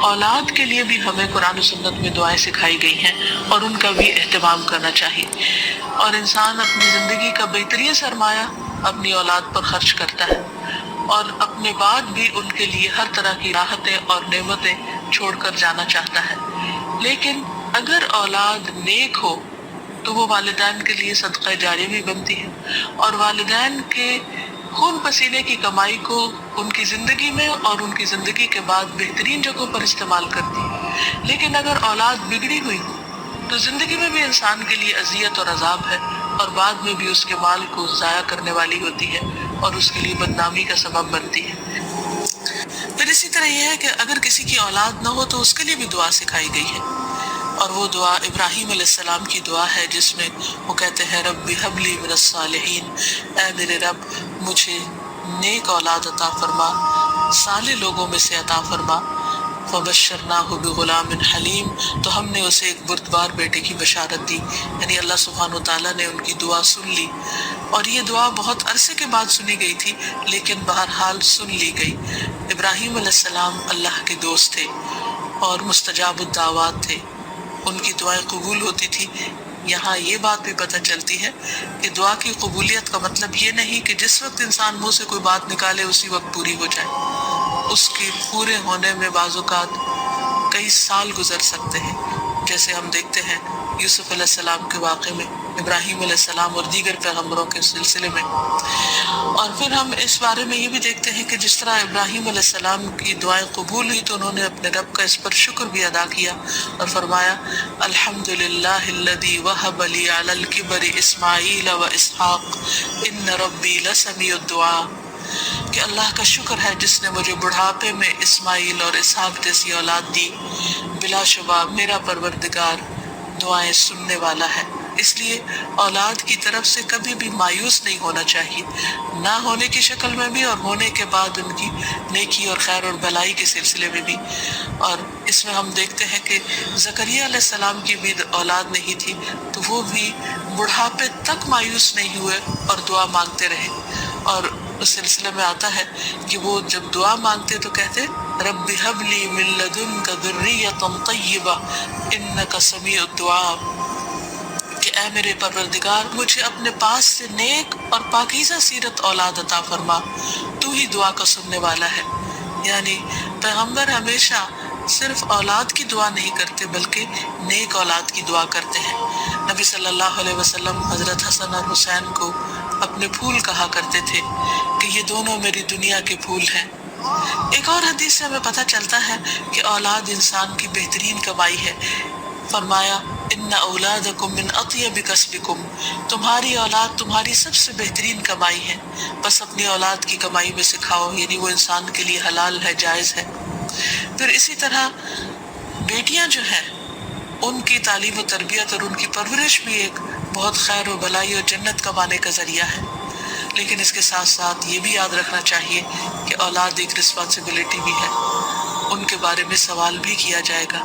اولاد کے لیے بھی ہمیں قرآن و سنت میں دعائیں سکھائی گئی ہیں اور ان کا بھی اہتمام کرنا چاہیے، اور انسان اپنی زندگی کا بہترین سرمایہ اپنی اولاد پر خرچ کرتا ہے، اور اپنے بعد بھی ان کے لیے ہر طرح کی راحتیں اور نعمتیں چھوڑ کر جانا چاہتا ہے۔ لیکن اگر اولاد نیک ہو تو وہ والدین کے لیے صدقہ جاریہ بھی بنتی ہے، اور والدین کے خون پسینے کی کمائی کو ان کی زندگی میں اور ان کی زندگی کے بعد بہترین جگہوں پر استعمال کرتی ہے۔ لیکن اگر اولاد بگڑی ہوئی ہو تو زندگی میں بھی انسان کے لیے اذیت اور عذاب ہے، اور بعد میں بھی اس کے مال کو ضائع کرنے والی ہوتی ہے اور اس کے لیے بدنامی کا سبب بنتی ہے۔ پھر اسی طرح یہ ہے کہ اگر کسی کی اولاد نہ ہو تو اس کے لیے بھی دعا سکھائی گئی ہے، اور وہ دعا ابراہیم علیہ السلام کی دعا ہے، جس میں وہ کہتے ہیں رب ہب لی من الصالحین، اے میرے رب مجھے نیک اولاد عطا فرما، صالح لوگوں میں سے عطا فرما۔ فبشرناہ بغلام حلیم، تو ہم نے اسے ایک بردبار بیٹے کی بشارت دی، یعنی اللہ سبحانہ وتعالیٰ نے ان کی دعا سن لی، اور یہ دعا بہت عرصے کے بعد سنی گئی تھی لیکن بہرحال سن لی گئی۔ ابراہیم علیہ السلام اللہ کے دوست تھے اور مستجاب الدعوات تھے، ان کی دعائیں قبول ہوتی تھی۔ یہاں یہ بات بھی پتہ چلتی ہے کہ دعا کی قبولیت کا مطلب یہ نہیں کہ جس وقت انسان منہ سے کوئی بات نکالے اسی وقت پوری ہو جائے، اس کی پورے ہونے میں بعض اوقات کئی سال گزر سکتے ہیں، جیسے ہم دیکھتے ہیں یوسف علیہ السلام کے واقعے میں، ابراہیم علیہ السلام اور دیگر پیغمبروں کے سلسلے میں۔ اور پھر ہم اس بارے میں یہ بھی دیکھتے ہیں کہ جس طرح ابراہیم علیہ السلام کی دعائیں قبول ہوئی تو انہوں نے اپنے رب کا اس پر شکر بھی ادا کیا اور فرمایا الحمدللہ الذی وہب لی علی الکبر اسماعیل و اسحاق ان ربی لسمیع الدعاء، کہ اللہ کا شکر ہے جس نے مجھے بڑھاپے میں اسماعیل اور اسحاق جیسی اولاد دی، بلا شبہ میرا پروردگار دعائیں سننے والا ہے۔ اس لیے اولاد کی طرف سے کبھی بھی مایوس نہیں ہونا چاہیے، نہ ہونے کی شکل میں بھی اور ہونے کے بعد ان کی نیکی اور خیر اور بھلائی کے سلسلے میں بھی۔ اور اس میں ہم دیکھتے ہیں کہ زکریا علیہ السلام کی بھی اولاد نہیں تھی تو وہ بھی بڑھاپے تک مایوس نہیں ہوئے اور دعا مانگتے رہے، اور اس سلسلے میں آتا ہے کہ وہ جب دعا مانگتے تو کہتے رب ہب لی من لدنک ذریۃ طیبہ انک سمیع الدعاء، کہ اے میرے پروردگار مجھے اپنے پاس سے نیک اور پاکیزہ سیرت اولاد عطا فرما، تو ہی دعا کا سننے والا ہے۔ یعنی پیغمبر ہمیشہ صرف اولاد کی دعا نہیں کرتے بلکہ نیک اولاد کی دعا کرتے ہیں۔ نبی صلی اللہ علیہ وسلم حضرت حسن اور حسین کو اپنے پھول کہا کرتے تھے کہ یہ دونوں میری دنیا کے پھول ہیں۔ ایک اور حدیث سے ہمیں پتہ چلتا ہے کہ اولاد انسان کی بہترین کمائی ہے۔ فرمایا ان اولادکم من اطیب کسبکم، تمہاری اولاد تمہاری سب سے بہترین کمائی ہے، بس اپنی اولاد کی کمائی میں سے کھاؤ، یعنی وہ انسان کے لیے حلال ہے، جائز ہے۔ پھر اسی طرح بیٹیاں جو ہیں ان کی تعلیم و تربیت اور ان کی پرورش بھی ایک بہت خیر و بھلائی اور جنت کمانے کا ذریعہ ہے، لیکن اس کے ساتھ ساتھ یہ بھی یاد رکھنا چاہیے کہ اولاد ایک رسپانسبلٹی بھی ہے، ان کے بارے میں سوال بھی کیا جائے گا۔